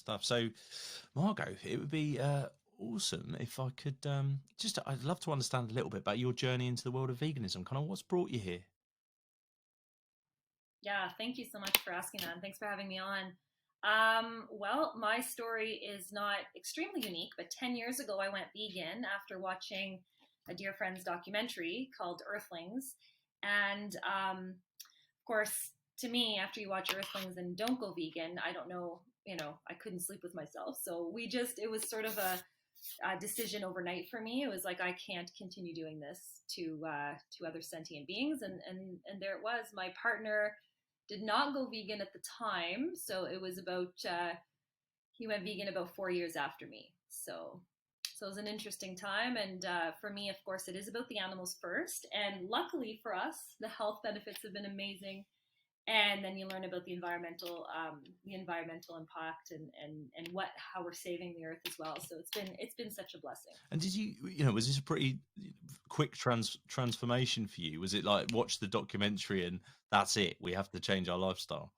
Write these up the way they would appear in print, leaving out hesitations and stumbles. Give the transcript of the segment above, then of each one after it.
stuff. So, Margaux, it would be awesome if I could I'd love to understand a little bit about your journey into the world of veganism. Kind of what's brought you here. Yeah, thank you so much for asking that. And thanks for having me on. Well, my story is not extremely unique, but 10 years ago, I went vegan after watching a dear friend's documentary called Earthlings. And of course, to me, after you watch Earthlings and don't go vegan, I don't know, I couldn't sleep with myself. So it was sort of a decision overnight for me. It was like, I can't continue doing this to other sentient beings. And there it was. My partner did not go vegan at the time. So it was about, he went vegan about 4 years after me. So it was an interesting time. And for me, of course, it is about the animals first. And luckily for us, the health benefits have been amazing. And then you learn about the environmental impact and how we're saving the earth as well. So it's been such a blessing. And did was this a pretty quick transformation for you? Was it like watch the documentary and that's it? We have to change our lifestyle.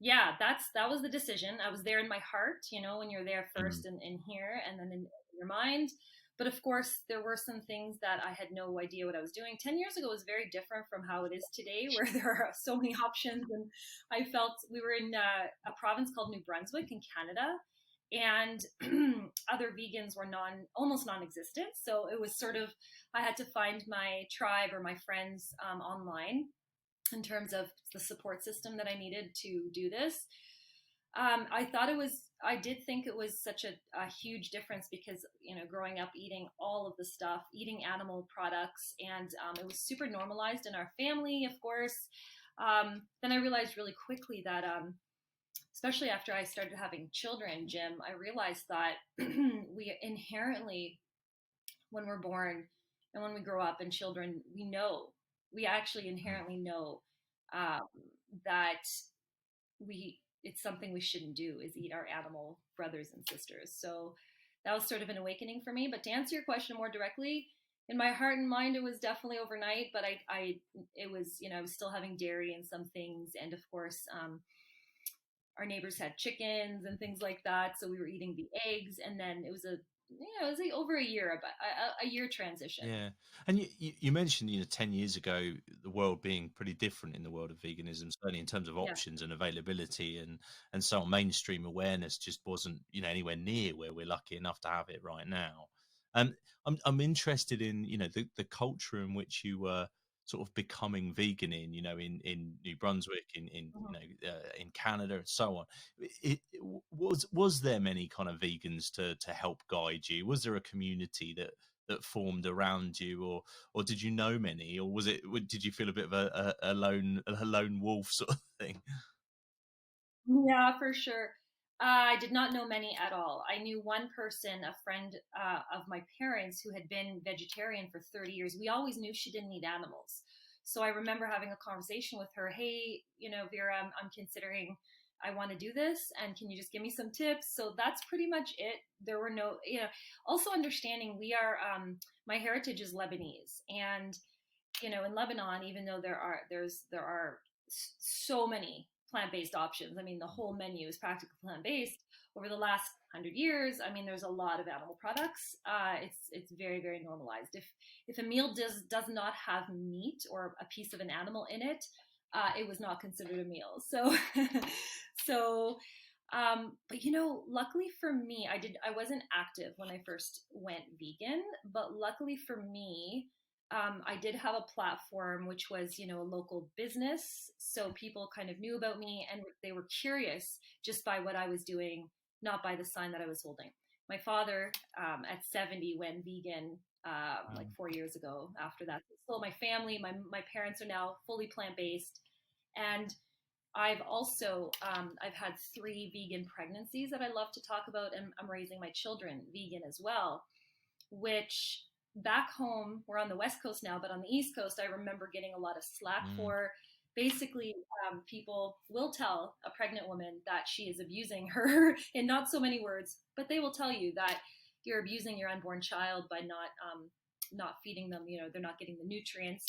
Yeah, that was the decision. I was there in my heart, when you're there Mm. first in here and then in your mind. But of course, there were some things that I had no idea what I was doing. 10 years ago was very different from how it is today, where there are so many options. And I felt we were in a province called New Brunswick in Canada, and other vegans were almost non-existent. So it was sort of, I had to find my tribe or my friends online in terms of the support system that I needed to do this. I did think it was such a huge difference because, growing up eating all of the stuff, eating animal products, and it was super normalized in our family, of course. Then I realized really quickly that, especially after I started having children, Jim, I realized that we inherently, when we're born and when we grow up and children, we actually inherently know um, that it's something we shouldn't do is eat our animal brothers and sisters. So that was sort of an awakening for me. But to answer your question more directly, in my heart and mind, it was definitely overnight. But it was, I was still having dairy and some things, and of course, our neighbors had chickens and things like that. So we were eating the eggs, and then it was like over a year, about a year transition. Yeah, and you mentioned 10 years ago the world being pretty different in the world of veganism, certainly in terms of Yeah. options and availability and so on. Mainstream awareness just wasn't anywhere near where we're lucky enough to have it right now. Um, I'm interested in the culture in which you were sort of becoming vegan in New Brunswick, in Mhm. in Canada and so on. Was there many kind of vegans to help guide you? Was there a community that formed around you, or did you know many, or did you feel a bit of a lone wolf sort of thing? Yeah, for sure. I did not know many at all. I knew one person, a friend of my parents, who had been vegetarian for 30 years. We always knew she didn't eat animals. So I remember having a conversation with her. Hey, Vera, I'm considering, I want to do this, and can you just give me some tips? So that's pretty much it. There were no, also understanding my heritage is Lebanese, and in Lebanon, even though there are so many plant-based options. I mean, the whole menu is practically plant-based. Over the last 100 years, I mean, there's a lot of animal products. It's very, very normalized. If a meal does not have meat or a piece of an animal in it, it was not considered a meal. So so but luckily for me, I wasn't active when I first went vegan, but luckily for me, I did have a platform which was, a local business. So people kind of knew about me and they were curious just by what I was doing, not by the sign that I was holding. My father, at 70, went vegan like 4 years ago after that. So my family, my parents are now fully plant based. And I've had 3 vegan pregnancies that I love to talk about, and I'm raising my children vegan as well, which back home, we're on the West Coast now, but on the East Coast, I remember getting a lot of slack Mm. for. Basically, people will tell a pregnant woman that she is abusing her in not so many words, but they will tell you that you're abusing your unborn child by not feeding them. They're not getting the nutrients.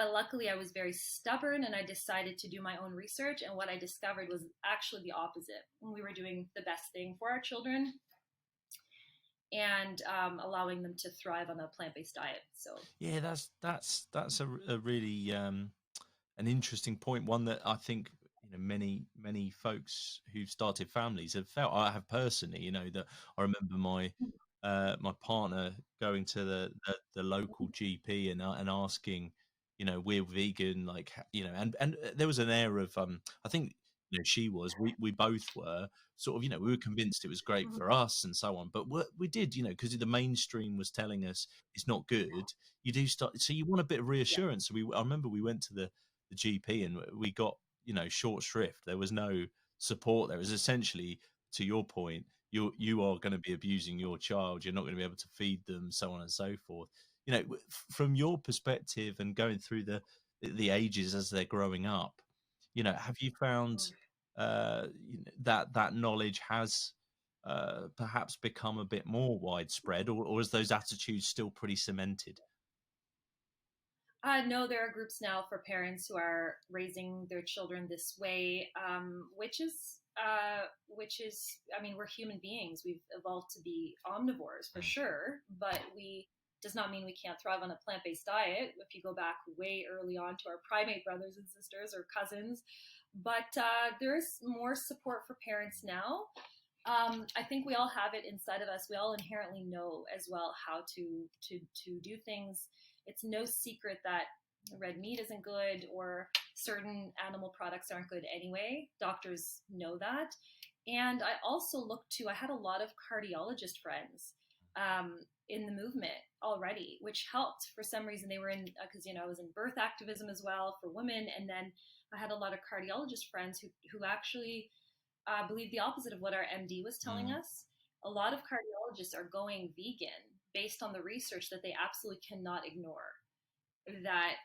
But luckily, I was very stubborn and I decided to do my own research. And what I discovered was actually the opposite. We were doing the best thing for our children and allowing them to thrive on a plant-based diet. So Yeah, that's a really an interesting point. One that I think, many folks who've started families have felt. I have personally, that I remember my partner going to the local GP and asking, we're vegan, like, and there was an air of I think, we both were sort of, we were convinced it was great for us and so on, but we did, because the mainstream was telling us it's not good. You do start, so you want a bit of yeah. reassurance. So I remember we went to the GP and we got, short shrift. There was no support. There was essentially, to your point, you are going to be abusing your child. You're not going to be able to feed them, so on and so forth. From your perspective and going through the ages as they're growing up, have you found that knowledge has perhaps become a bit more widespread, or is those attitudes still pretty cemented? No, there are groups now for parents who are raising their children this way, I mean, we're human beings. We've evolved to be omnivores for Mm. sure, but we does not mean we can't thrive on a plant-based diet. If you go back way early on to our primate brothers and sisters or cousins, but there is more support for parents now. I think we all have it inside of us. We all inherently know as well how to do things. It's no secret that red meat isn't good or certain animal products aren't good anyway. Doctors know that. And I had a lot of cardiologist friends in the movement already, which helped. For some reason, they were in, because, I was in birth activism as well for women. And then I had a lot of cardiologist friends who actually believe the opposite of what our MD was telling Mm. us. A lot of cardiologists are going vegan based on the research that they absolutely cannot ignore. That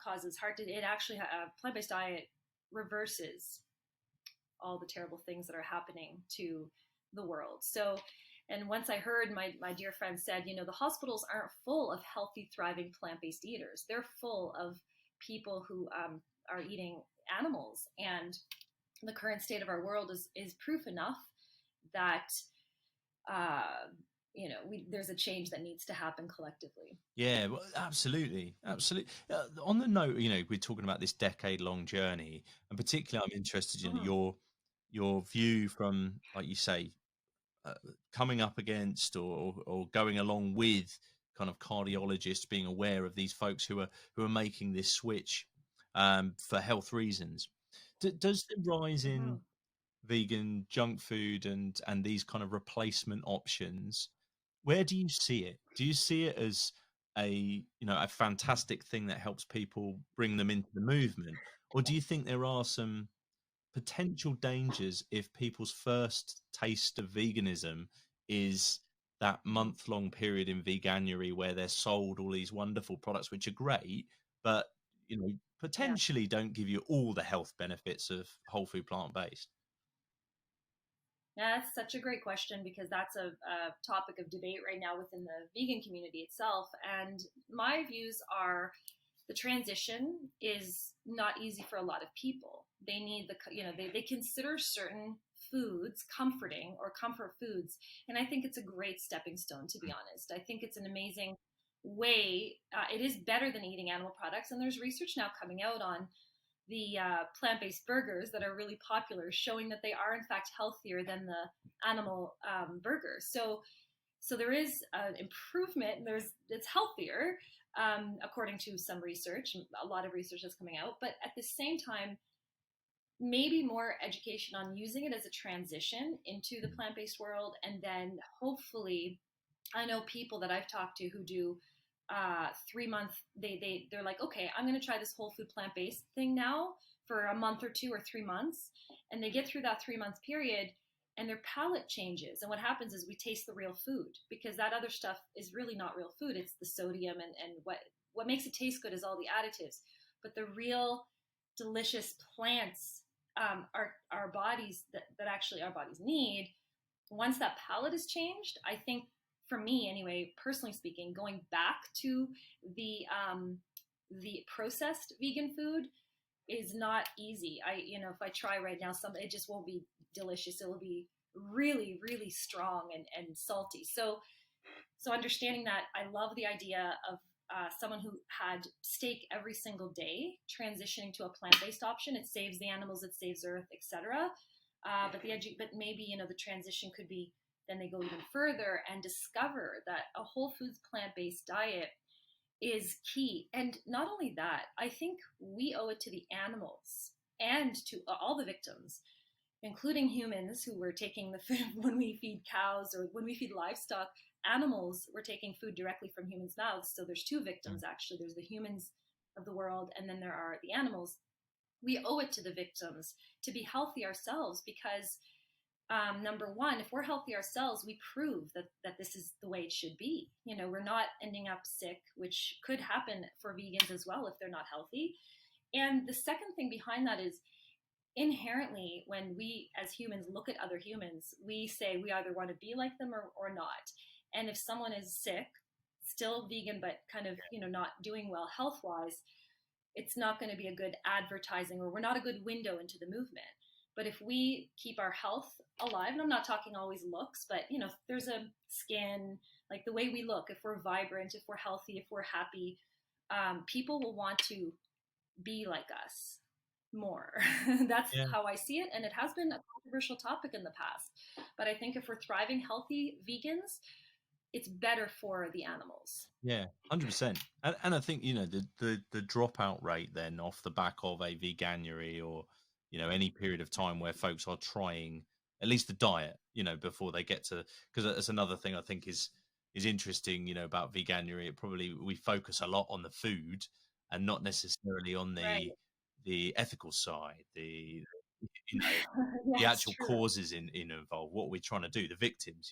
causes heart disease. It actually a plant-based diet reverses all the terrible things that are happening to the world. So, and once I heard my dear friend said, the hospitals aren't full of healthy, thriving plant-based eaters. They're full of people who are eating animals, and the current state of our world is proof enough that there's a change that needs to happen collectively. Yeah, well, absolutely, absolutely. On the note, we're talking about this decade-long journey, and particularly, I'm interested in Mm-hmm. your view from, like you say, uh, coming up against or going along with kind of cardiologists, being aware of these folks who are making this switch for health reasons. Does the rise Mm-hmm. in vegan junk food and these kind of replacement options, where do you see it? Do you see it as a fantastic thing that helps people bring them into the movement, or do you think there are some potential dangers if people's first taste of veganism is that Mm-hmm. month-long period in veganuary where they're sold all these wonderful products which are great, but Yeah. potentially don't give you all the health benefits of whole food plant-based? Yeah, that's such a great question because that's a topic of debate right now within the vegan community itself. And my views are the transition is not easy for a lot of people. They need they consider certain foods comforting or comfort foods. And I think it's a great stepping stone, to be honest. I think it's an amazing way. It is better than eating animal products. And there's research now coming out on the plant-based burgers that are really popular, showing that they are in fact healthier than the animal burgers. So there is an improvement. It's healthier according to some research. A lot of research is coming out, but at the same time, maybe more education on using it as a transition into the plant-based world, and then hopefully, I know people that I've talked to who do 3 month. They're like, okay, I'm going to try this whole food plant-based thing now for a month or 2 or 3 months, and they get through that 3 month period and their palate changes. And what happens is we taste the real food, because that other stuff is really not real food. It's the sodium and what makes it taste good is all the additives. But the real delicious plants, our bodies that actually our bodies need, once that palate is changed, I think, for me anyway, personally speaking, going back to the the processed vegan food is not easy. If I try right now, it just won't be delicious. It will be really, really strong and salty. So understanding that, I love the idea of someone who had steak every single day transitioning to a plant-based option. It saves the animals, it saves Earth, etc. But maybe the transition could be, then they go even further and discover that a whole foods plant-based diet is key. And not only that, I think we owe it to the animals and to all the victims, including humans who were taking the food when we feed cows or when we feed livestock. Animals were taking food directly from humans' mouths. So there's two victims, actually. There's the humans of the world, and then there are the animals. We owe it to the victims to be healthy ourselves, because number one, if we're healthy ourselves, we prove that this is the way it should be. We're not ending up sick, which could happen for vegans as well if they're not healthy. And the second thing behind that is, inherently, when we as humans look at other humans, we say we either want to be like them or not. And if someone is sick, still vegan, but kind of, not doing well health-wise, it's not going to be a good advertising, or we're not a good window into the movement. But if we keep our health alive, and I'm not talking always looks, but there's a skin, like the way we look, if we're vibrant, if we're healthy, if we're happy, people will want to be like us more. That's how I see it. And it has been a controversial topic in the past. But I think if we're thriving, healthy vegans, it's better for the animals. Yeah, 100%. And I think, the dropout rate then off the back of a veganuary, or, any period of time where folks are trying at least the diet, before they get to, because that's another thing I think is interesting, about veganuary. We focus a lot on the food and not necessarily on Right. the ethical side, the Yes, actual true. causes involved, what we're trying to do, the victims.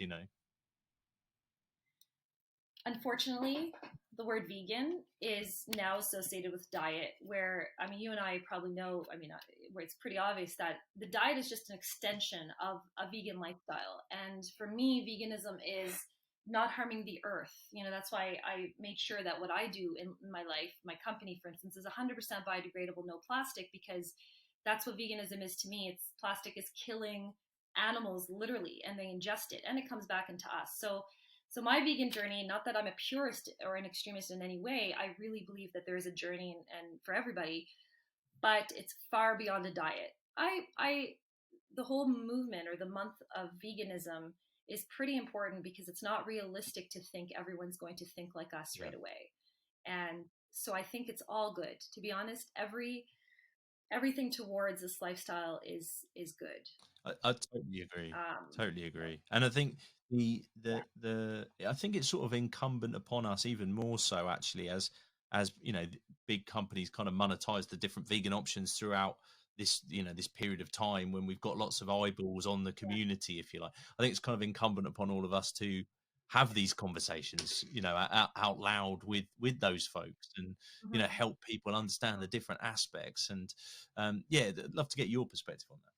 Unfortunately, the word vegan is now associated with diet, where, you and I probably know, where it's pretty obvious that the diet is just an extension of a vegan lifestyle. And for me, veganism is not harming the earth. That's why I make sure that what I do in my life, my company, for instance, is 100% biodegradable, no plastic, because that's what veganism is to me. It's plastic is killing animals literally, and they ingest it and it comes back into us. So my vegan journey, not that I'm a purist or an extremist in any way, I really believe that there is a journey and for everybody, but it's far beyond a diet. The whole movement or the month of veganism is pretty important, because it's not realistic to think everyone's going to think like us right away. And so I think it's all good. To be honest, everything towards this lifestyle is good. I totally agree. Totally agree. And I think I think it's sort of incumbent upon us, even more so actually, as big companies kind of monetize the different vegan options throughout this period of time, when we've got lots of eyeballs on the community, if you like. I think it's kind of incumbent upon all of us to have these conversations, out loud with those folks, and help people understand the different aspects. And I'd love to get your perspective on that.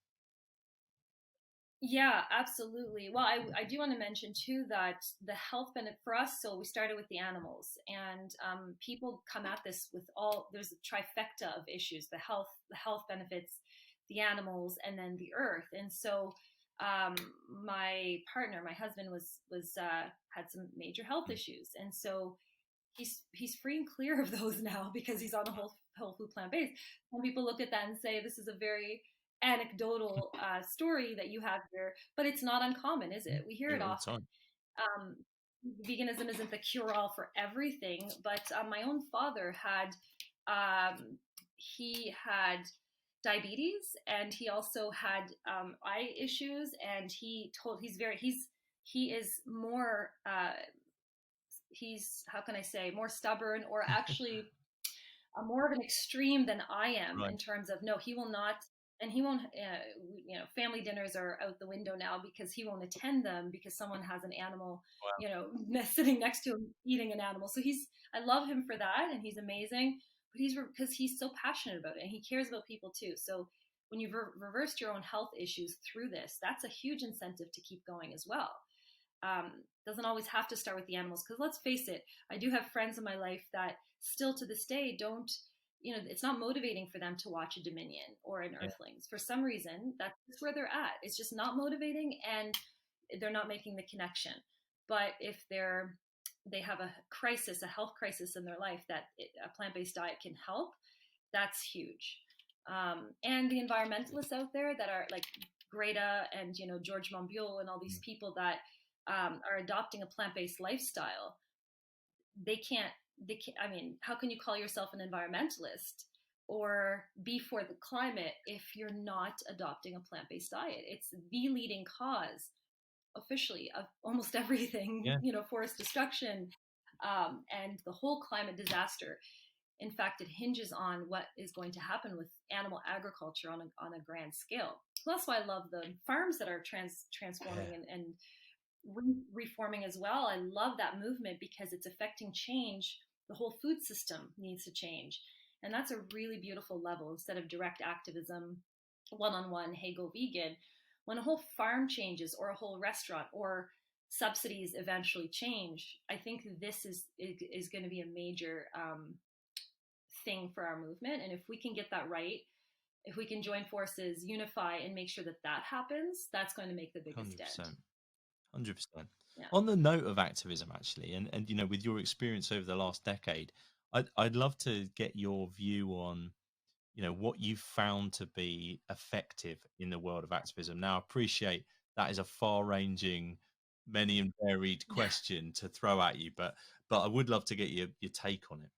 Yeah, absolutely. Well, I do want to mention too that the health benefit for us, so we started with the animals, and people come at this with there's a trifecta of issues: the health benefits, the animals, and then the earth. And so my partner, my husband, had some major health issues, and so he's free and clear of those now, because he's on a whole food plant based. Some people look at that and say this is a very anecdotal story that you have here, but it's not uncommon, is it? We hear it All the often. time. Veganism isn't the cure-all for everything, but my own father he had diabetes, and he also had eye issues, and he is more he's, how can I say, more stubborn, or actually more of an extreme than I am, Right. in terms of, no, he will not, and he won't, family dinners are out the window now, because he won't attend them because someone has an animal, sitting next to him eating an animal. So I love him for that, and he's amazing, but because he's so passionate about it, and he cares about people too. So when you've reversed your own health issues through this, that's a huge incentive to keep going as well. doesn't always have to start with the animals. Because let's face it, I do have friends in my life that still to this day don't, it's not motivating for them to watch a Dominion or an Yeah. Earthlings. For some reason, that's where they're at. It's just not motivating, and they're not making the connection. But if they have a crisis, a health crisis in their life, that a plant-based diet can help, that's huge. And the environmentalists out there that are like Greta and George Monbiot and all these people that are adopting a plant-based lifestyle, they can't. I mean, how can you call yourself an environmentalist or be for the climate if you're not adopting a plant-based diet? It's the leading cause officially of almost everything, Yeah. forest destruction, and the whole climate disaster. In fact, it hinges on what is going to happen with animal agriculture on a grand scale. That's why I love the farms that are transforming and reforming as well. I love that movement because it's affecting change. The whole food system needs to change. And that's a really beautiful level instead of direct activism, one-on-one, hey, go vegan. When a whole farm changes or a whole restaurant or subsidies eventually change, I think this is going to be a major thing for our movement. And if we can get that right, if we can join forces, unify, and make sure that that happens, that's going to make the biggest 100%. dent. 100%. Yeah. On the note of activism, actually, and with your experience over the last decade, I'd love to get your view on what you've found to be effective in the world of activism. Now, I appreciate that is a far-ranging, many and varied question to throw at you, but I would love to get your take on it.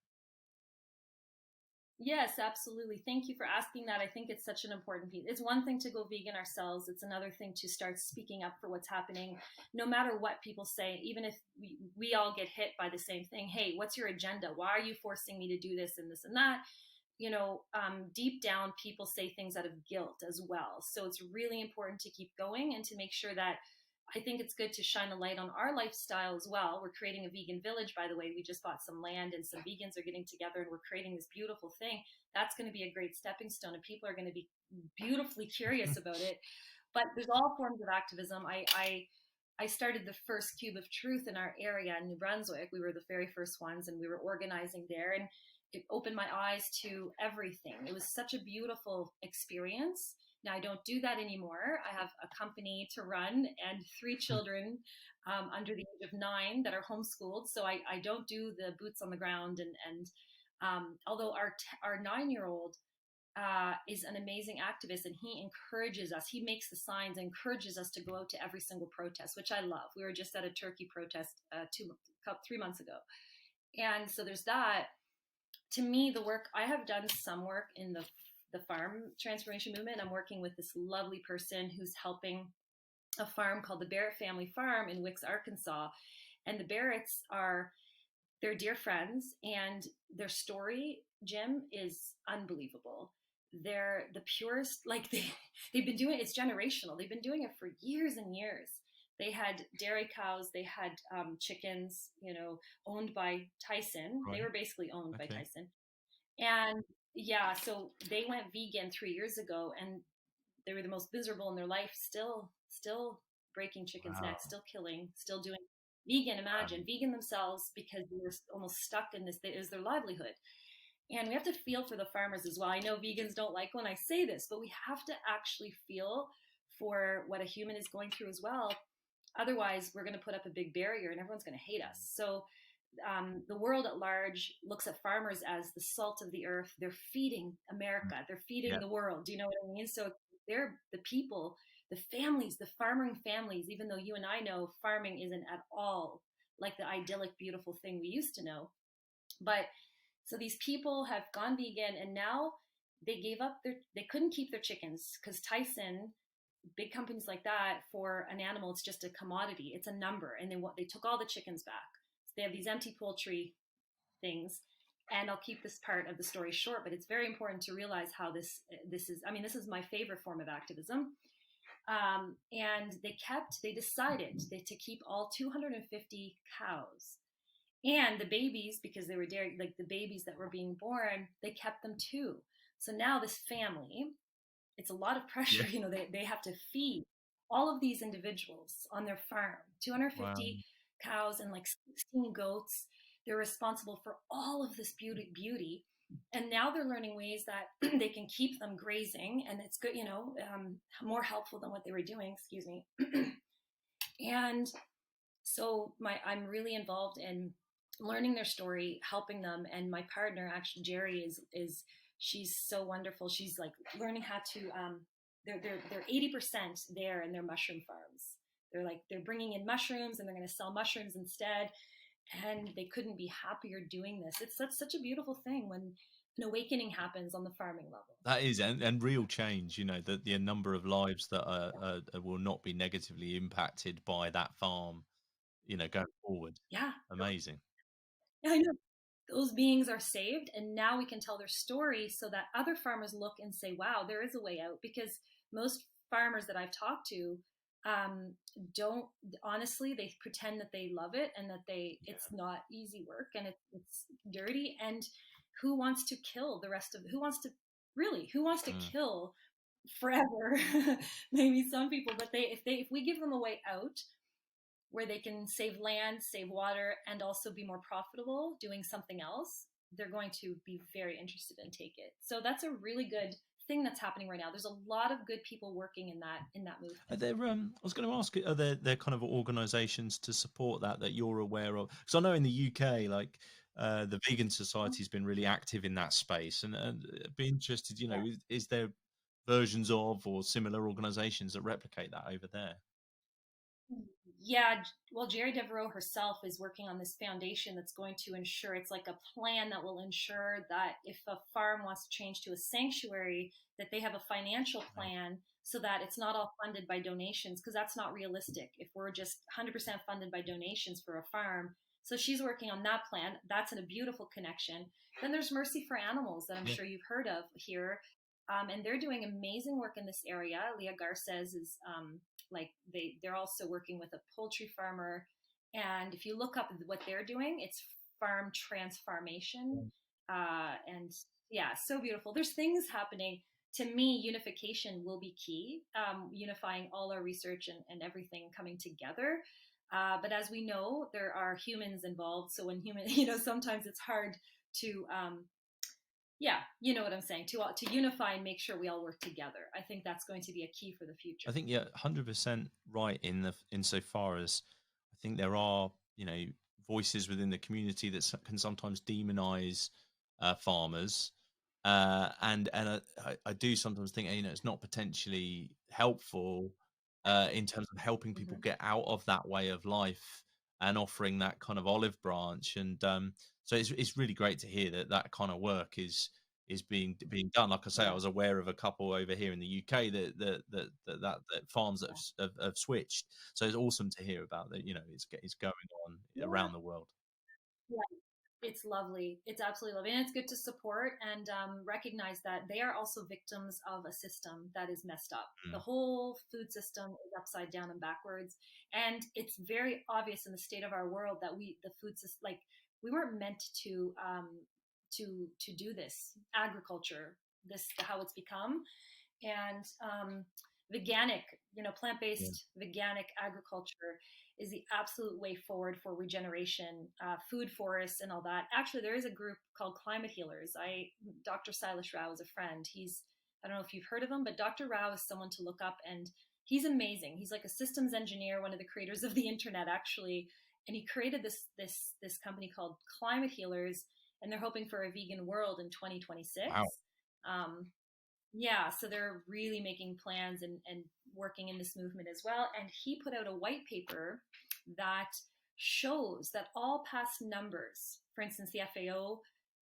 Yes, absolutely. Thank you for asking that. I think it's such an important piece. It's one thing to go vegan ourselves. It's another thing to start speaking up for what's happening, no matter what people say, even if we all get hit by the same thing. Hey, what's your agenda? Why are you forcing me to do this and this and that? Deep down, people say things out of guilt as well. So it's really important to keep going and to make sure that I think it's good to shine a light on our lifestyle as well. We're creating a vegan village, by the way. We just bought some land and some vegans are getting together and we're creating this beautiful thing. That's going to be a great stepping stone and people are going to be beautifully curious about it. But there's all forms of activism. I started the first Cube of Truth in our area in New Brunswick. We were the very first ones and we were organizing there, and it opened my eyes to everything. It was such a beautiful experience. Now I don't do that anymore. I have a company to run and 3 children under the age of 9 that are homeschooled. So I don't do the boots on the ground. And although our 9-year-old is an amazing activist and he encourages us, he makes the signs, encourages us to go out to every single protest, which I love. We were just at a turkey protest 3 months ago. And so there's that. To me, the work, I have done some work in the farm transformation movement. I'm working with this lovely person who's helping a farm called the Barrett Family Farm in Wicks, Arkansas. And the Barretts they're dear friends, and their story, Jim, is unbelievable. They're the purest, like they've been doing it, it's generational. They've been doing it for years and years. They had dairy cows, they had chickens, owned by Tyson. Right. They were basically owned by Okay. Tyson. And yeah, so they went vegan 3 years ago and they were the most miserable in their life, still breaking chickens' Wow. necks, still killing, still doing vegan, imagine, vegan themselves because they were almost stuck in this, it was their livelihood. And we have to feel for the farmers as well. I know vegans don't like when I say this, but we have to actually feel for what a human is going through as well. Otherwise, we're going to put up a big barrier and everyone's going to hate us. So the world at large looks at farmers as the salt of the earth. They're feeding America. They're feeding the world. Do you know what I mean? So they're the people, the families, the farming families, even though you and I know farming isn't at all like the idyllic, beautiful thing we used to know. But so these people have gone vegan and now they gave up they couldn't keep their chickens because Tyson, big companies like that, for an animal, it's just a commodity. It's a number. And they took all the chickens back. They have these empty poultry things, and I'll keep this part of the story short, but it's very important to realize how this is. I mean, this is my favorite form of activism. And they decided to keep all 250 cows and the babies, because they were dairy, like the babies that were being born, they kept them too. So now this family, it's a lot of pressure. They have to feed all of these individuals on their farm, Wow. 250 cows and like 16 goats. They're responsible for all of this beauty. And now they're learning ways that they can keep them grazing, and it's good, more helpful than what they were doing. Excuse me. And so I'm really involved in learning their story, helping them, and my partner, actually Jerry, is she's so wonderful. She's like learning how to they're 80% there in their mushroom farms. They're bringing in mushrooms and they're going to sell mushrooms instead, and they couldn't be happier doing this. It's such a beautiful thing when an awakening happens on the farming level. That is, and real change, the number of lives that will not be negatively impacted by that farm, going forward. Yeah, Amazing. I know. Those beings are saved, and now we can tell their story so that other farmers look and say, wow, there is a way out. Because most farmers that I've talked to don't, honestly, they pretend that they love it and that it's not easy work, and it's dirty. And who wants to kill the rest of, who wants to kill forever? Maybe some people, but if we give them a way out where they can save land, save water, and also be more profitable doing something else, they're going to be very interested and take it. So that's a really good thing that's happening right now. There's a lot of good people working in that movement. Are there, I was going to ask, are there kind of organisations to support that you're aware of? Because I know in the UK, like the Vegan Society has been really active in that space, and be interested, Yeah. is there versions of or similar organisations that replicate that over there? Yeah, well, Jerry Devereaux herself is working on this foundation that's going to ensure, it's like a plan that will ensure that if a farm wants to change to a sanctuary, that they have a financial plan so that it's not all funded by donations, because that's not realistic if we're just 100% funded by donations for a farm. So she's working on that plan. That's a beautiful connection. Then there's Mercy for Animals that I'm sure you've heard of here. And they're doing amazing work in this area. Leah Garces is like they're also working with a poultry farmer, and if you look up what they're doing, it's farm transformation, and yeah, so beautiful. There's things happening. To me, unification will be key, unifying all our research and everything coming together. But as we know, there are humans involved, so when sometimes it's hard to yeah, you know what I'm saying, to unify and make sure we all work together. I think that's going to be a key for the future. I think 100% right insofar as I think there are voices within the community that can sometimes demonize farmers, and I do sometimes think it's not potentially helpful in terms of helping people Mm-hmm. get out of that way of life and offering that kind of olive branch. And so it's really great to hear that kind of work is being done. Like I say, I Yeah. was aware of a couple over here in the UK that farms that have switched. So it's awesome to hear about that. It's going on Yeah. around the world. Yeah. It's lovely. It's absolutely lovely. And it's good to support and recognize that they are also victims of a system that is messed up. The Mm. whole food system is upside down and backwards. And it's very obvious in the state of our world that the food system, like, we weren't meant to do this agriculture, how it's become. And veganic, Yeah. plant-based veganic agriculture is the absolute way forward for regeneration, food forests and all that. Actually, there is a group called Climate Healers. Dr. Silas Rao is a friend. I don't know if you've heard of him, but Dr. Rao is someone to look up, and he's amazing. He's like a systems engineer, one of the creators of the internet, actually. And he created this company called Climate Healers, and they're hoping for a vegan world in 2026. Wow. Um, yeah, so they're really making plans and working in this movement as well. And he put out a white paper that shows that all past numbers, for instance, the FAO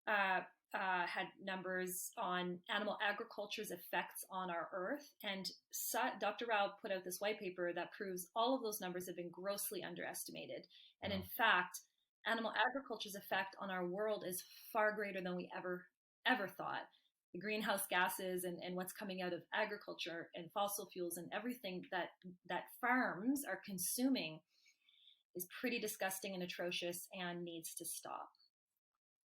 had numbers on animal agriculture's effects on our earth. And Dr. Rao put out this white paper that proves all of those numbers have been grossly underestimated. And in fact, animal agriculture's effect on our world is far greater than we ever thought. The greenhouse gases and what's coming out of agriculture and fossil fuels and everything that farms are consuming is pretty disgusting and atrocious and needs to stop.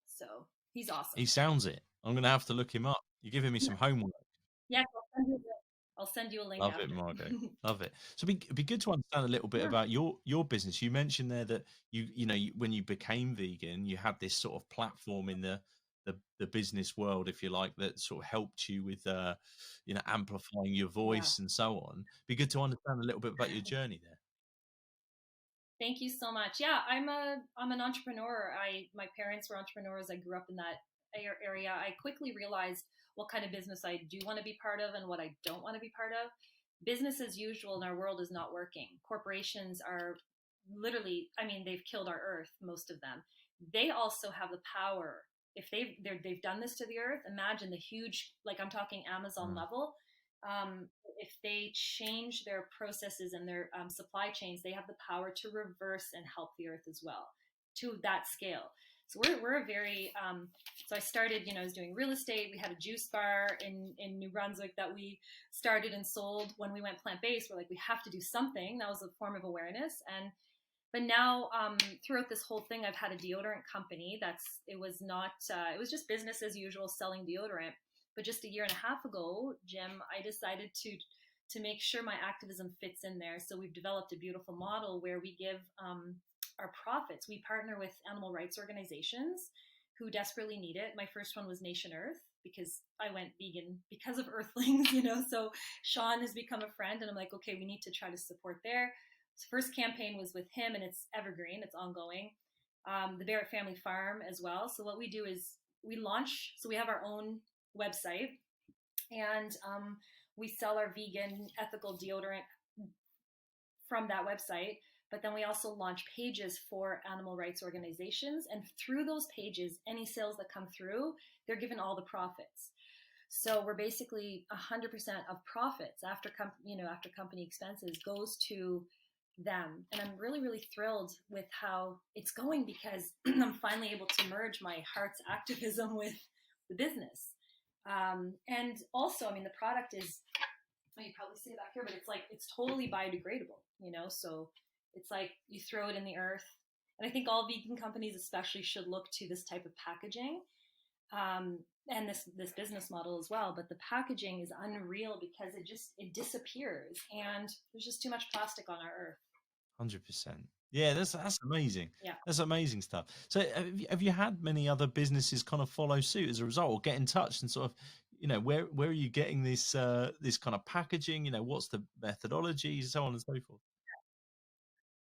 So he's awesome. He sounds it. I'm going to have to look him up. You're giving me some homework. Yeah, I'll send you a link. I'll send you a link Love it, after. Margaux. Love it. So it'd be good to understand a little bit Yeah. about your business. You mentioned there that when you became vegan, you had this sort of platform in the business world, if you like, that sort of helped you with amplifying your Yeah. voice and so on. Be good to understand a little bit about your journey there. Thank you so much. Yeah, I'm an entrepreneur. My parents were entrepreneurs. I grew up in that area. I quickly realized what kind of business I do want to be part of and what I don't want to be part of. Business as usual in our world is not working. Corporations are literally, I mean, they've killed our earth, most of them. They also have the power. If they've done this to the earth, imagine the huge, like I'm talking Amazon Mm, level. If they change their processes and their supply chains, they have the power to reverse and help the earth as well to that scale. So we're a very, so I started, I was doing real estate. We had a juice bar in New Brunswick that we started and sold. When we went plant-based, we're like, we have to do something. That was a form of awareness. But now, throughout this whole thing, I've had a deodorant company. It was not, it was just business as usual, selling deodorant. But just a year and a half ago, Jim, I decided to make sure my activism fits in there. So we've developed a beautiful model where we give our profits. We partner with animal rights organizations who desperately need it. My first one was Nation Earth because I went vegan because of earthlings, So Sean has become a friend, and I'm like, okay, we need to try to support there. His first campaign was with him, and it's evergreen, it's ongoing. The Barrett Family Farm as well. So what we do is we launch, so we have our own website, and we sell our vegan ethical deodorant from that website. But then we also launch pages for animal rights organizations, and through those pages, any sales that come through, they're given all the profits. So we're basically 100% of profits after company expenses goes to them. And I'm really, really thrilled with how it's going because I'm finally able to merge my heart's activism with the business. And also, I mean, the product is, well, you probably see it back here, but it's totally biodegradable, So it's like you throw it in the earth. And I think all vegan companies especially should look to this type of packaging, and this business model as well. But the packaging is unreal because it disappears, and there's just too much plastic on our earth. 100%. Yeah, that's amazing. Yeah. That's amazing stuff. So have you had many other businesses kind of follow suit as a result, or get in touch and sort of, where are you getting this kind of packaging? What's the methodology, so on and so forth?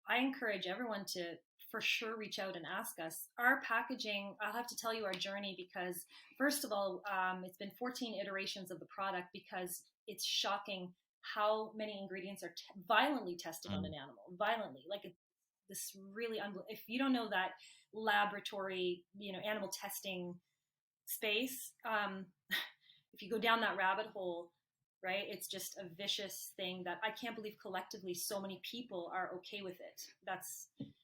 I encourage everyone to for sure reach out and ask us. Our packaging, I'll have to tell you our journey because, first of all, it's been 14 iterations of the product because it's shocking how many ingredients are violently tested on Mm, an animal. Violently. Like this really, if you don't know that laboratory, animal testing space, if you go down that rabbit hole, right, it's just a vicious thing that I can't believe collectively so many people are okay with it.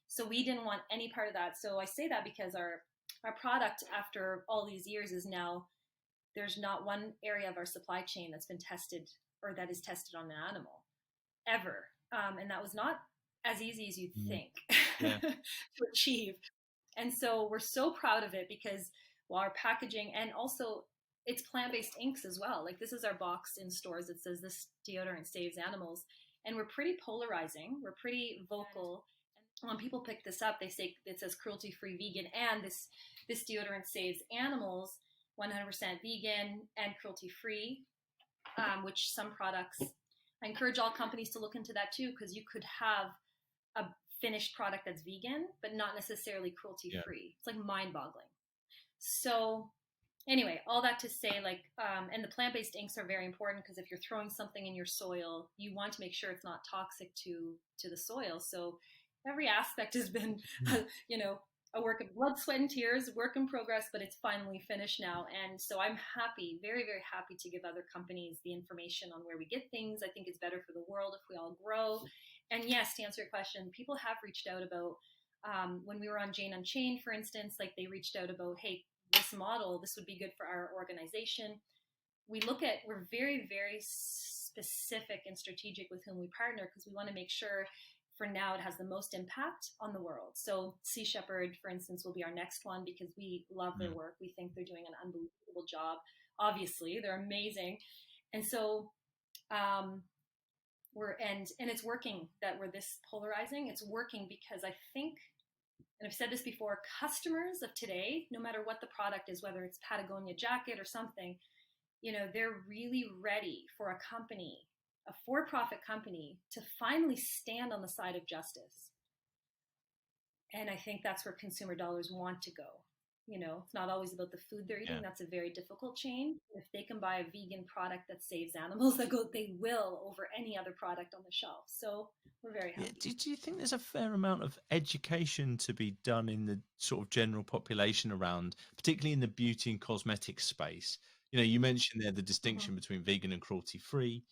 So we didn't want any part of that. So I say that because our product after all these years is now, there's not one area of our supply chain that's been tested or that is tested on an animal ever. And that was not as easy as you'd mm, think yeah. to achieve. And so we're so proud of it because our packaging, and also it's plant-based inks as well. Like this is our box in stores that says this deodorant saves animals. And we're pretty polarizing. We're pretty vocal. And when people pick this up, they say it says cruelty-free vegan, and this deodorant saves animals, 100% vegan and cruelty-free, which some products, I encourage all companies to look into that too, because you could have a finished product that's vegan, but not necessarily cruelty Yeah. free. It's like mind boggling. So anyway, all that to say, and the plant-based inks are very important because if you're throwing something in your soil, you want to make sure it's not toxic to the soil. So every aspect has been, Mm, a work of blood, sweat, and tears, work in progress, but it's finally finished now. And so I'm happy, very, very happy to give other companies the information on where we get things. I think it's better for the world if we all grow. And yes, to answer your question, people have reached out about, when we were on Jane Unchained, for instance, like they reached out about, hey, this model, this would be good for our organization. We're very, very specific and strategic with whom we partner because we want to make sure for now it has the most impact on the world. So Sea Shepherd, for instance, will be our next one because we love their mm, work. We think they're doing an unbelievable job. Obviously, they're amazing. And so Um, and it's working that we're this polarizing. It's working because I think, and I've said this before, customers of today, no matter what the product is, whether it's Patagonia jacket or something, they're really ready for a company, a for-profit company, to finally stand on the side of justice. And I think that's where consumer dollars want to go. It's not always about the food they're Yeah. eating. That's a very difficult chain. If they can buy a vegan product that saves animals, they will over any other product on the shelf. So we're very Yeah. happy. Do you think there's a fair amount of education to be done in the sort of general population around, particularly in the beauty and cosmetic space? You mentioned there the Mm-hmm. distinction between vegan and cruelty free.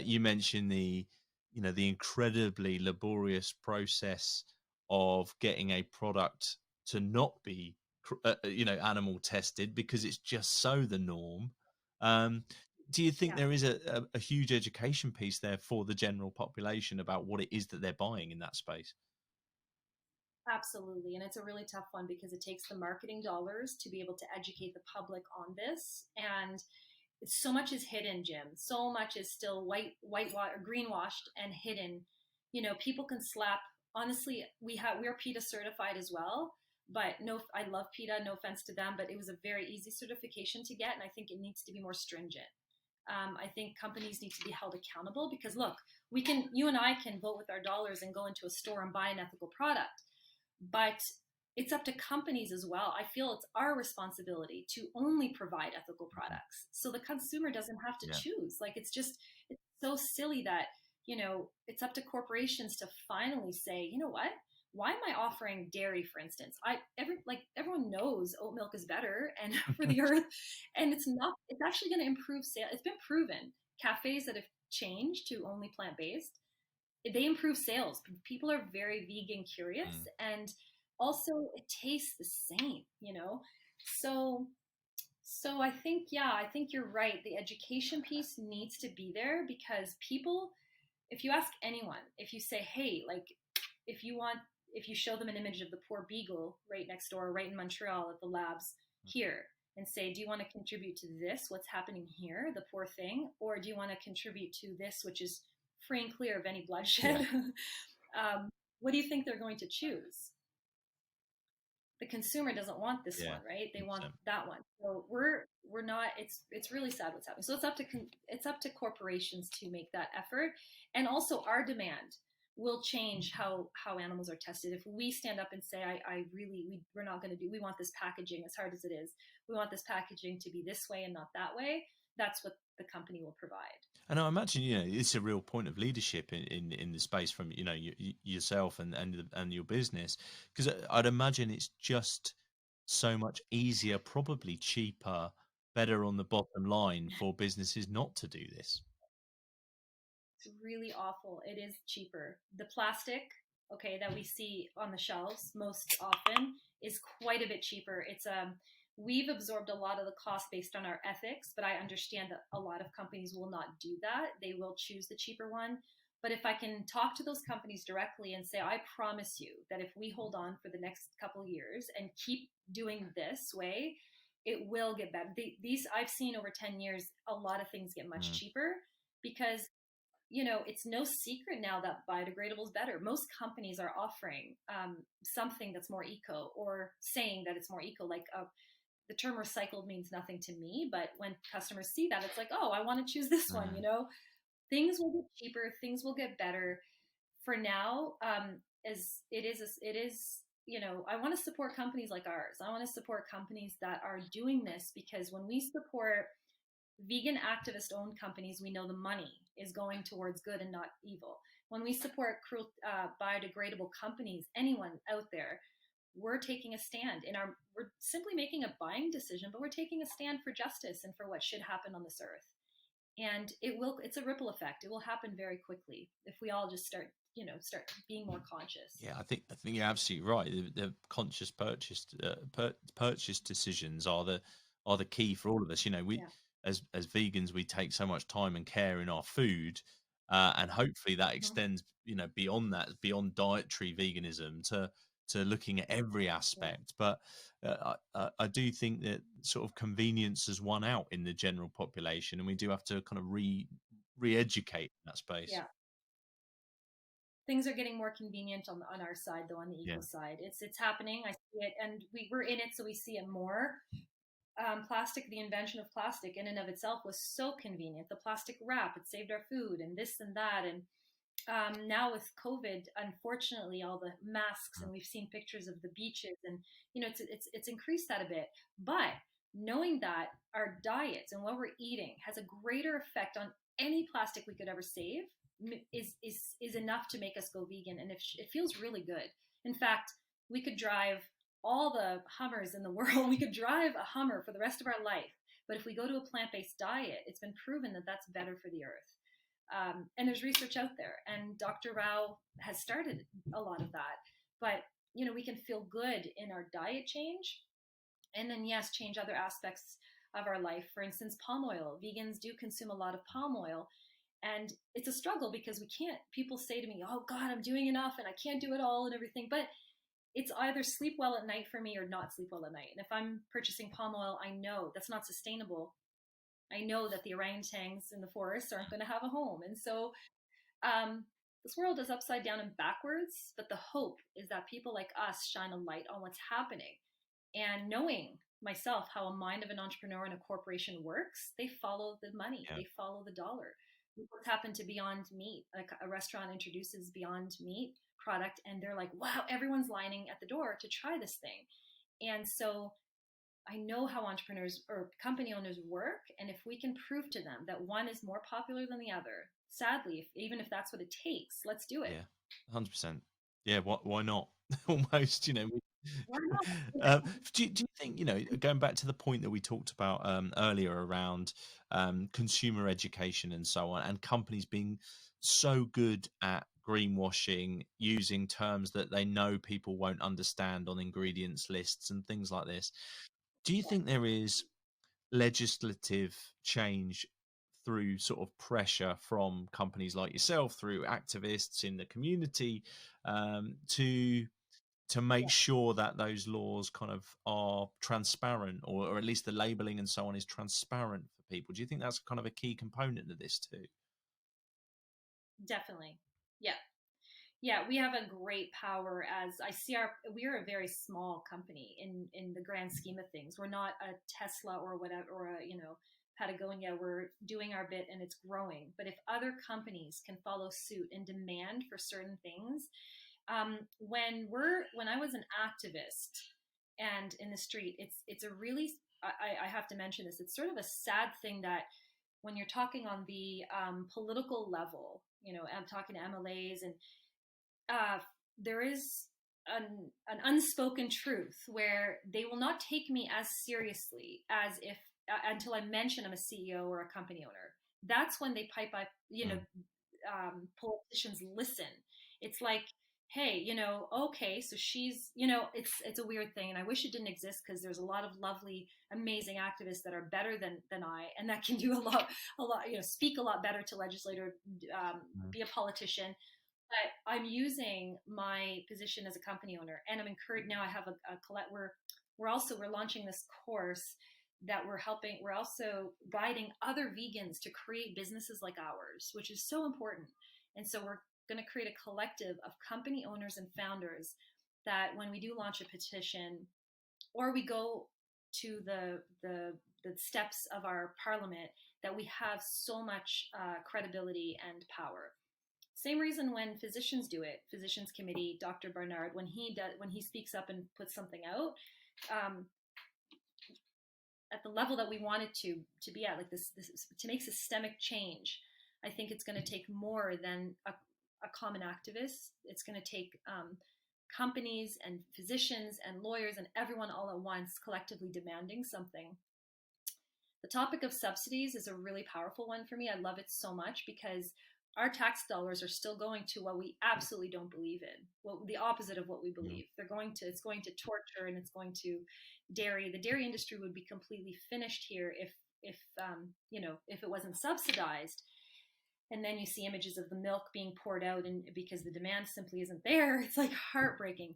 You mentioned the incredibly laborious process of getting a product to not be, animal tested because it's just so the norm. Um, do you think Yeah. there is a huge education piece there for the general population about what it is that they're buying in that space? Absolutely. And it's a really tough one because it takes the marketing dollars to be able to educate the public on this. And it's so much is hidden, Jim. So much is still greenwashed and hidden. People can slap. Honestly, we're PETA certified as well. But no, I love PETA. No offense to them, but it was a very easy certification to get, and I think it needs to be more stringent. I think companies need to be held accountable because look, you and I can vote with our dollars and go into a store and buy an ethical product, but it's up to companies as well. I feel it's our responsibility to only provide ethical Mhm. products so the consumer doesn't have to Yeah. choose. Like it's so silly that, it's up to corporations to finally say, you know what? Why am I offering dairy, for instance? Everyone knows oat milk is better and for the earth, and it's actually going to improve sale. It's been proven. Cafes that have changed to only plant-based, they improve sales. People are very vegan curious, Mm. and also it tastes the same. So I think, yeah, I think you're right. The education piece needs to be there because people, if you ask anyone, if you say, hey, like, if you want, if you show them an image of the poor beagle right next door, right in Montreal at the labs here, and say, do you want to contribute to this, what's happening here, the poor thing, or do you want to contribute to this, which is free and clear of any Yeah. bloodshed? What do you think they're going to choose? The consumer doesn't want this Yeah. one, right? They want 100%. that one. So we're not. It's really sad what's happening. So it's up to corporations to make that effort, and also our demand will change how animals are tested. If we stand up and say, I really we're not going to do. We want this packaging, as hard as it is. We want this packaging to be this way and not that way. That's what the company will provide. And I imagine it's a real point of leadership in the space from yourself and your business, because I'd imagine it's just so much easier, probably cheaper, better on the bottom line for businesses not to do this. It's really awful. It is cheaper. The plastic, okay, that we see on the shelves most often is quite a bit cheaper. We've absorbed a lot of the cost based on our ethics, but I understand that a lot of companies will not do that. They will choose the cheaper one. But if I can talk to those companies directly and say, I promise you that if we hold on for the next couple of years and keep doing this way, it will get better. These I've seen over 10 years, a lot of things get much Mm. cheaper because it's no secret now that biodegradable is better. Most companies are offering something that's more eco or saying that it's more eco. Like the term recycled means nothing to me, but when customers see that, it's like, oh, I want to choose this one. Mm. Things will get cheaper, things will get better. For now, as it is. I want to support companies like ours. I want to support companies that are doing this because when we support vegan activist owned companies, we know the money is going towards good and not evil. When we support biodegradable companies, anyone out there, we're taking a stand we're simply making a buying decision, but we're taking a stand for justice and for what should happen on this earth. And it's a ripple effect. It will happen very quickly if we all just start being more conscious. Yeah, I think you're absolutely right. The conscious purchase decisions are the key for all of us. We Yeah. as vegans we take so much time and care in our food, and hopefully that Mm-hmm. extends beyond that, beyond dietary veganism to looking at every Yeah. aspect. But I do think that sort of convenience has won out in the general population, and we do have to kind of re-educate in that space. Yeah. Things are getting more convenient on our side, though, on the Yeah. eco side. It's happening. I see it, and we're in it, so we see it more. Plastic, the invention of plastic in and of itself was so convenient. The plastic wrap, it saved our food, and this and that. And now with COVID, unfortunately, all the masks, and we've seen pictures of the beaches, and it's increased that a bit. But knowing that our diets and what we're eating has a greater effect on any plastic we could ever save is enough to make us go vegan, and it feels really good. In fact, we could drive all the Hummers in the world. We could drive a Hummer for the rest of our life, but if we go to a plant-based diet, it's been proven that that's better for the earth. And there's research out there, and Dr. Rao has started a lot of that. But we can feel good in our diet change, and then yes, change other aspects of our life. For instance, palm oil. Vegans do consume a lot of palm oil, and it's a struggle because we can't. People say to me, "Oh God, I'm doing enough, and I can't do it all, and everything." But it's either sleep well at night for me or not sleep well at night. And if I'm purchasing palm oil, I know that's not sustainable. I know that the orangutans in the forest aren't going to have a home. And so this world is upside down and backwards, but the hope is that people like us shine a light on what's happening. And knowing myself how a mind of an entrepreneur and a corporation works, they follow the money, they follow the dollar. What's happened to Beyond Meat? Like a restaurant introduces Beyond Meat product, and they're like, wow, everyone's lining at the door to try this thing. And so I know how entrepreneurs or company owners work, and if we can prove to them that one is more popular than the other, sadly, even if that's what it takes, let's do it. Yeah, 100%. Yeah, why not? Almost, Why not? do you think, going back to the point that we talked about earlier around consumer education and so on, and companies being so good at greenwashing, using terms that they know people won't understand on ingredients lists and things like this, do you think there is legislative change through sort of pressure from companies like yourself, through activists in the community, to make sure that those laws kind of are transparent, or at least the labeling and so on is transparent for people? Do you think that's kind of a key component of this too? Definitely. Yeah. Yeah, we have a great power. As I see, we're a very small company in the grand scheme of things. We're not a Tesla or whatever, or a Patagonia. We're doing our bit and it's growing. But if other companies can follow suit and demand for certain things, when I was an activist and in the street, it's a really, I have to mention this. It's sort of a sad thing that when you're talking on the political level, I'm talking to MLAs, and there is an unspoken truth where they will not take me as seriously as if until I mention I'm a CEO or a company owner. That's when they pipe up. Politicians listen. It's like, hey, okay, so she's, it's a weird thing, and I wish it didn't exist, because there's a lot of lovely, amazing activists that are better than I, and that can do a lot, speak a lot better to legislator, be a politician. But I'm using my position as a company owner, and I'm encouraged now. I have we're launching this course that we're also guiding other vegans to create businesses like ours, which is so important. And so we're going to create a collective of company owners and founders that when we do launch a petition, or we go to the steps of our parliament, that we have so much credibility and power. Same reason when physicians do it, Physicians Committee, Dr. Barnard, when he speaks up and puts something out, at the level that we want it to be at, like this to make systemic change, I think it's going to take more than a common activist. It's going to take companies and physicians and lawyers and everyone all at once collectively demanding something. The topic of subsidies is a really powerful one for me. I love it so much because our tax dollars are still going to what we absolutely don't believe in, the opposite of what we believe. It's going to torture, and it's going to dairy. The dairy industry would be completely finished here if it wasn't subsidized. And then you see images of the milk being poured out, and because the demand simply isn't there, it's like heartbreaking.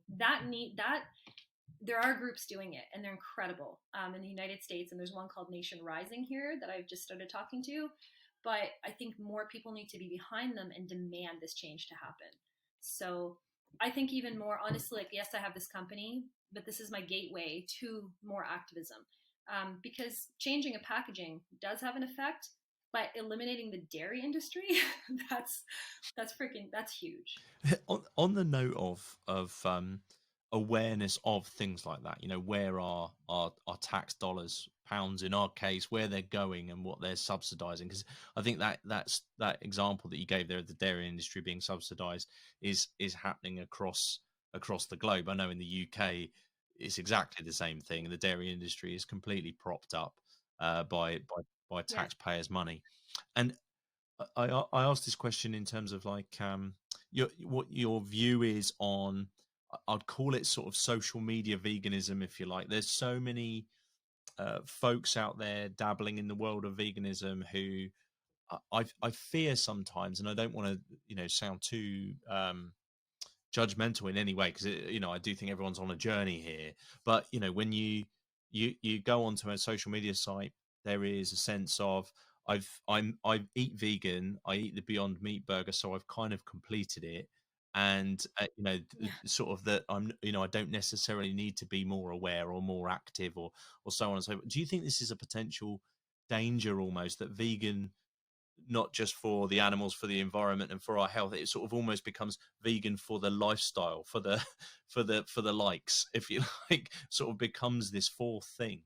There are groups doing it, and they're incredible in the United States. And there's one called Nation Rising here that I've just started talking to. but I think more people need to be behind them and demand this change to happen. So I think even more honestly, like, yes, I have this company, but this is my gateway to more activism. Because changing a packaging does have an effect, but eliminating the dairy industry, that's that's huge. On the note of awareness of things like that, where our tax dollars, pounds in our case, where they're going and what they're subsidizing, because I think that example that you gave there of the dairy industry being subsidized is happening across the globe. I know in the UK it's exactly the same thing. The dairy industry is completely propped up by Yes. taxpayers' money. And I asked this question in terms of like what your view is on, I'd call it sort of social media veganism, if you like. There's so many folks out there dabbling in the world of veganism who I fear sometimes, and I don't want to sound too judgmental in any way, because I do think everyone's on a journey here. But when you go onto a social media site, there is a sense of I eat vegan, I eat the Beyond Meat burger, so I've kind of completed it. And Yeah. sort of that I'm I don't necessarily need to be more aware or more active or so on and so forth. Do you think this is a potential danger almost, that vegan, not just for the animals, for the environment and for our health, it sort of almost becomes vegan for the lifestyle, for the for the likes, if you like, sort of becomes this fourth thing?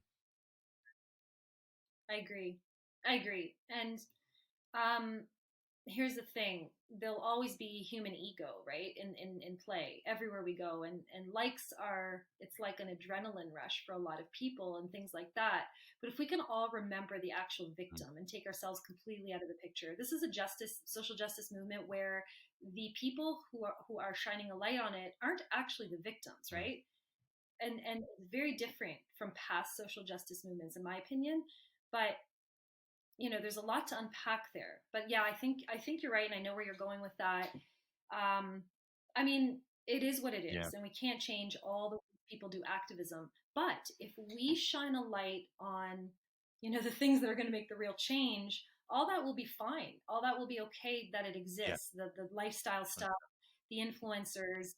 I agree. I agree. And um, here's the thing: there'll always be human ego, right? In play everywhere we go, and likes are, it's like an adrenaline rush for a lot of people and things like that. But if we can all remember the actual Mm, victim and take ourselves completely out of the picture, this is a social justice movement where the people who are shining a light on it aren't actually the victims, mm, right? And it's very different from past social justice movements, in my opinion. But there's a lot to unpack there. But yeah, I think you're right, and I know where you're going with that. um I mean, it is what it yeah, is, and we can't change all the people do activism. But if we shine a light on the things that are going to make the real change, all that will be fine, all that will be okay, that it yeah, exists, the lifestyle right, stuff, the influencers.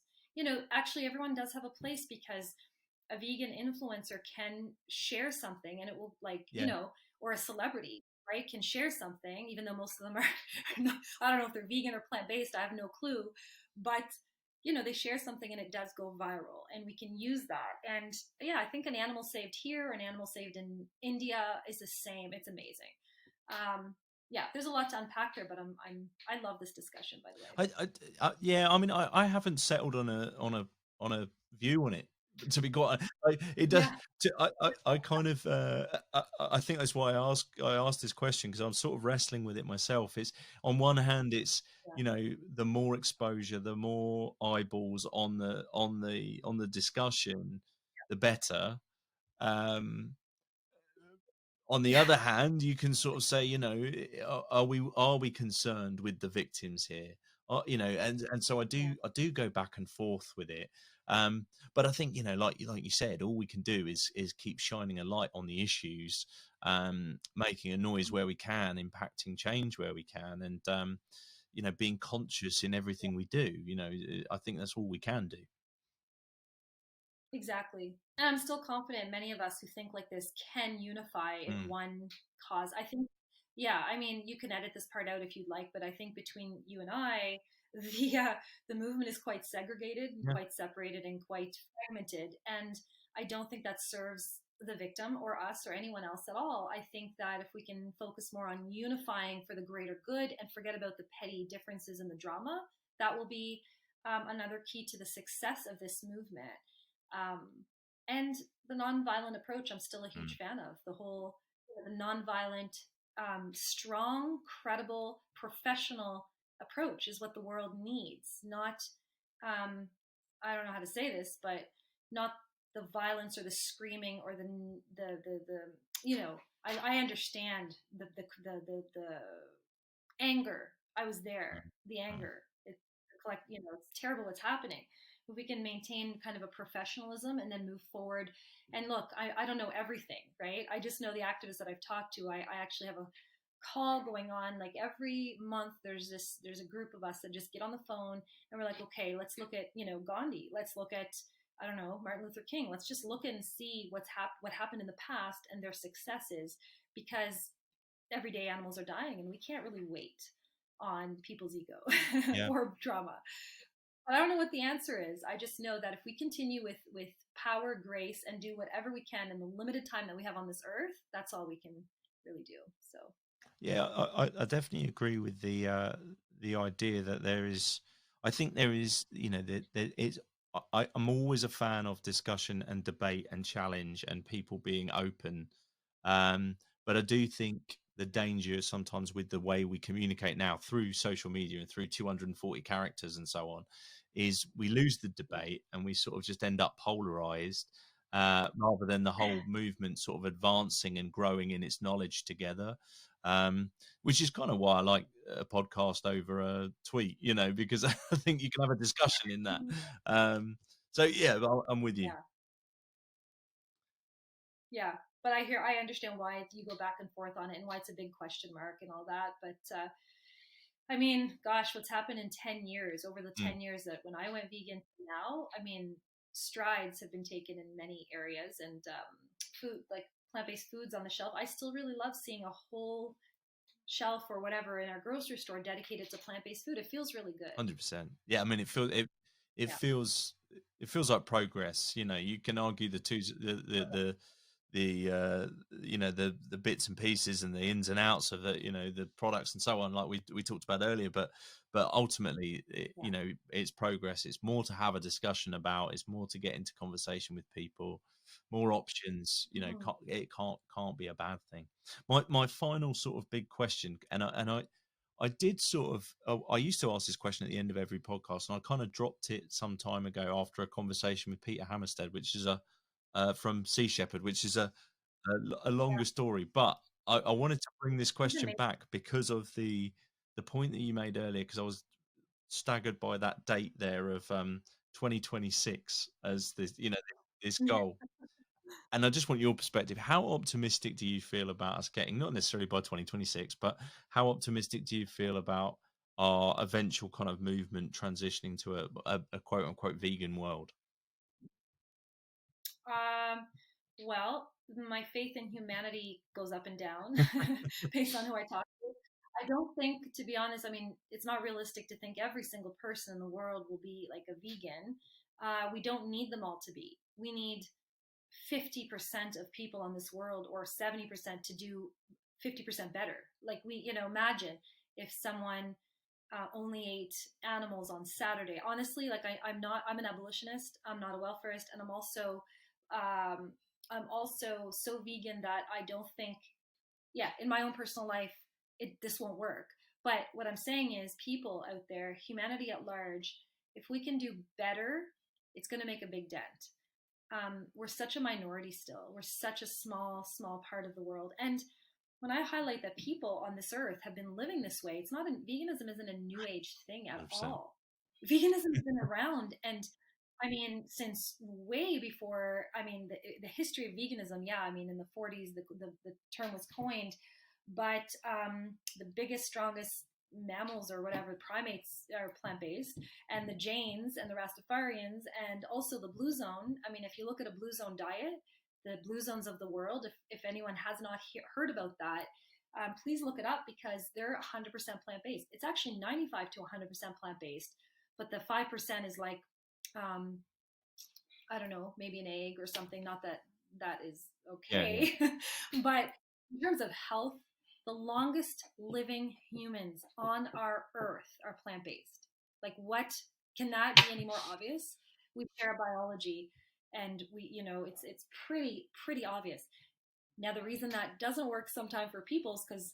Actually everyone does have a place, because a vegan influencer can share something and it will, like, yeah, or a celebrity, right, can share something, even though most of them are not, I don't know if they're vegan or plant-based, I have no clue. But they share something and it does go viral, and we can use that. And yeah, I think an animal saved here, an animal saved in India is the same. It's amazing. Yeah, there's a lot to unpack there, but I love this discussion, by the way. yeah. I mean, I haven't settled on a view on it, to be quite it does. Yeah. I kind of I think that's why I asked this question, because I'm sort of wrestling with it myself. It's, on one hand, it's Yeah. the more exposure, the more eyeballs on the discussion, the better. um on the Yeah. other hand, you can sort of say, are we concerned with the victims here? And so Yeah. I do go back and forth with it. But I think, like you said, all we can do is keep shining a light on the issues, making a noise where we can, impacting change where we can, and being conscious in everything we do. I think that's all we can do. Exactly. And I'm still confident many of us who think like this can unify in Mm, one cause. I think, yeah, I mean, you can edit this part out if you'd like, but I think between you and I, the movement is quite segregated and yeah, quite separated and quite fragmented. And I don't think that serves the victim or us or anyone else at all. I think that if we can focus more on unifying for the greater good and forget about the petty differences and the drama, that will be another key to the success of this movement. um, and the nonviolent approach, I'm still a huge mm, fan of. The whole, the nonviolent, strong, credible, professional approach is what the world needs. Not, I don't know how to say this, but not the violence or the screaming or the I understand the anger. I was mm, there. The mm, anger. It's collect. It's terrible what's happening. If we can maintain kind of a professionalism and then move forward. And look, I don't know everything, right? I just know the activists that I've talked to. I actually have call going on. Like every month there's a group of us that just get on the phone and we're like, okay, let's look at, Gandhi. Let's look at, I don't know, Martin Luther King. Let's just look and see what happened in the past and their successes, because everyday animals are dying and we can't really wait on people's ego Yeah. or drama. I don't know what the answer is. I just know that if we continue with power, grace, and do whatever we can in the limited time that we have on this earth, that's all we can really do. So Yeah, I definitely agree with the idea that there is. I think there is, there is. I'm always a fan of discussion and debate and challenge and people being open. But I do think the danger sometimes with the way we communicate now through social media and through 240 characters and so on is we lose the yeah, debate and we sort of just end up polarized, rather than the whole movement sort of advancing and growing in its knowledge together. Which is kind of why I like a podcast over a tweet, because I think you can have a discussion in that. Um, so yeah, I'm with you. yeah, yeah. But I understand why you go back and forth on it and why it's a big question mark and all that. But I mean, gosh, what's happened in 10 years, over the Mm, 10 years that when I went vegan to now, I mean, strides have been taken in many areas, and food, like plant-based foods on the shelf. I still really love seeing a whole shelf or whatever in our grocery store dedicated to plant-based food. It feels really good. 100%. Yeah, I mean, it Yeah. feels it feels like progress. You can argue the the bits and pieces and the ins and outs of the products and so on, like we talked about earlier, but ultimately Yeah. it's progress. It's more to have a discussion about. It's more to get into conversation with people. More options. Mm-hmm. Can't be a bad thing. My final sort of big question, and I did sort of. I used to ask this question at the end of every podcast, and I kind of dropped it some time ago after a conversation with Peter Hammerstead, which is from Sea Shepherd, which is a Yeah. longer story. But I wanted to bring this He's question amazing. back because of the point that you made earlier, because I was staggered by that date there of 2026 as this goal. And I just want your perspective. How optimistic do you feel about us getting, not necessarily by 2026, but how optimistic do you feel about our eventual kind of movement transitioning to a quote unquote vegan world? Um, well, my faith in humanity goes up and down based on who I talk to. I don't think, to be honest, I mean, it's not realistic to think every single person in the world will be like a vegan. We don't need them all to be. We need 50% of people on this world or 70% to do 50% better. Like imagine if someone only ate animals on Saturday. Honestly, like I'm an abolitionist. I'm not a welfarist, and um, I'm also so vegan that I don't think, yeah, in my own personal life, this won't work. But what I'm saying is, people out there, humanity at large, if we can do better, it's going to make a big dent. We're such a minority still. We're such a small part of the world. And when I highlight that people on this earth have been living this way, it's not veganism isn't a new age thing at 100%. all. Veganism has been around, and I mean, since way before. I mean, the history of veganism. Yeah, I mean, in the 40s, the term was coined, but the biggest, strongest mammals or whatever primates are plant based, and the Jains and the Rastafarians, and also the Blue Zone. I mean, if you look at a Blue Zone diet, the blue zones of the world. If anyone has not heard about that, please look it up because they're 100% plant based. It's actually 95 to 100% plant based, but the 5% is like, um, I don't know, maybe an egg or something. Not that that is Yeah, yeah, okay, but in terms of health, the longest living humans on our earth are plant based. Like, what can that be any more obvious? We share biology, and it's pretty obvious. Now, the reason that doesn't work sometimes for people is because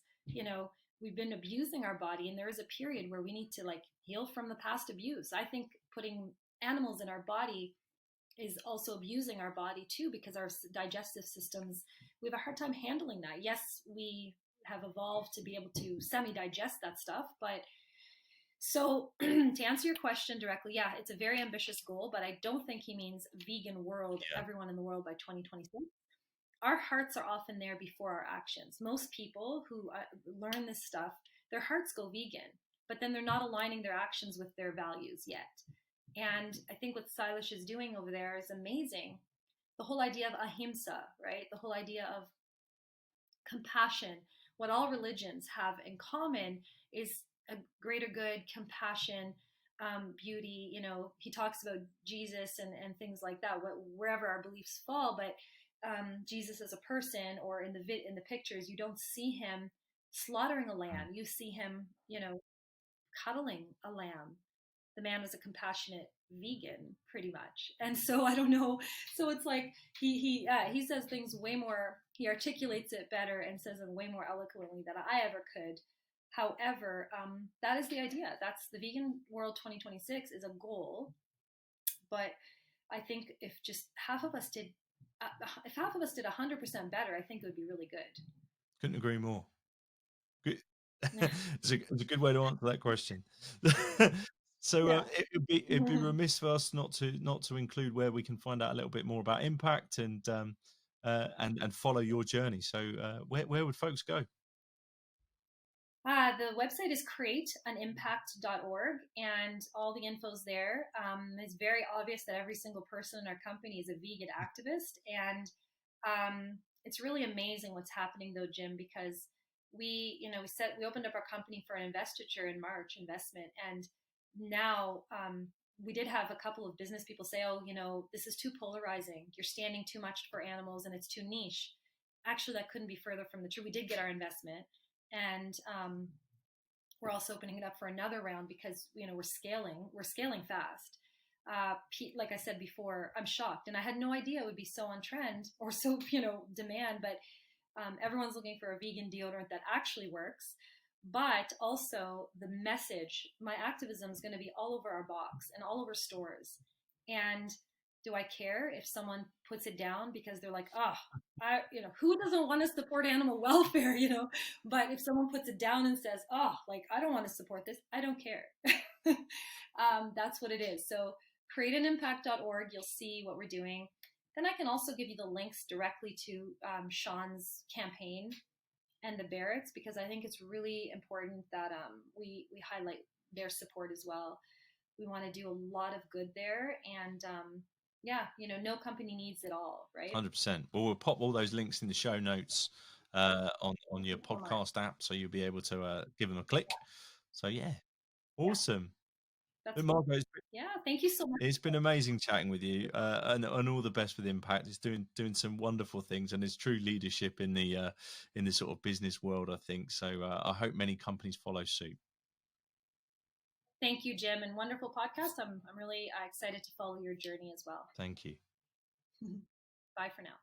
we've been abusing our body, and there is a period where we need to like heal from the past abuse. I think putting animals in our body is also abusing our body too, because our digestive systems, we have a hard time handling that. Yes, we have evolved to be able to semi digest that stuff, but so to answer your question directly, yeah, it's a very ambitious goal, but I don't think he means vegan world, yeah. everyone in the world by 2026. our hearts are often there before our actions. Most people who learn this stuff, their hearts go vegan, but then they're not aligning their actions with their values yet. And I think what Silas is doing over there is amazing. The whole idea of ahimsa, right? The whole idea of compassion. What all religions have in common is a greater good, compassion, beauty. You know, he talks about Jesus and things like that, wherever our beliefs fall. But Jesus as a person, or in the pictures, you don't see him slaughtering a lamb. You see him, you know, cuddling a lamb. The man was a compassionate vegan, pretty much. And so I don't know. So it's like he says things way more. He articulates it better and says it way more eloquently than I ever could. However, that is the idea. That's the vegan world 2026 is a goal. But I think if just half of us did, if half of us did 100% better, I think it would be really good. Couldn't agree more. Good. It's a good way to answer that question. So Yeah. it'd be remiss for us not to include where we can find out a little bit more about Impact and follow your journey. So where would folks go? The website is createanimpact.org, and all the info's there. It's very obvious that every single person in our company is a vegan activist, and it's really amazing what's happening though, Jim, because we opened up our company for an investiture in March investment, and now we did have a couple of business people say, oh, you know, this is too polarizing. You're standing too much for animals and it's too niche. Actually, that couldn't be further from the truth. We did get our investment, and we're also opening it up for another round because, you know, we're scaling fast. Like I said before, I'm shocked, and I had no idea it would be so on trend or so, you know, demand. But everyone's looking for a vegan deodorant that actually works. But also the message, my activism is going to be all over our box and all over stores. And do I care if someone puts it down because they're like, oh, who doesn't want to support animal welfare, you know? But if someone puts it down and says, oh, like, I don't want to support this, I don't care. That's what it is. So createanimpact.org, you'll see what we're doing. Then I can also give you the links directly to Sean's campaign and the Barretts, because I think it's really important that we highlight their support as well. We want to do a lot of good there, and yeah, you know, no company needs it all, right? 100%. Well, we'll pop all those links in the show notes on your podcast app, so you'll be able to give them a click. So yeah, awesome. That's But Margaux, yeah. Thank you so much. it's been amazing chatting with you, and all the best with Impact. It's doing some wonderful things, and it's true leadership in the sort of business world, I think. So I hope many companies follow suit. Thank you, Jim, and wonderful podcast. I'm really excited to follow your journey as well. Thank you. Bye for now.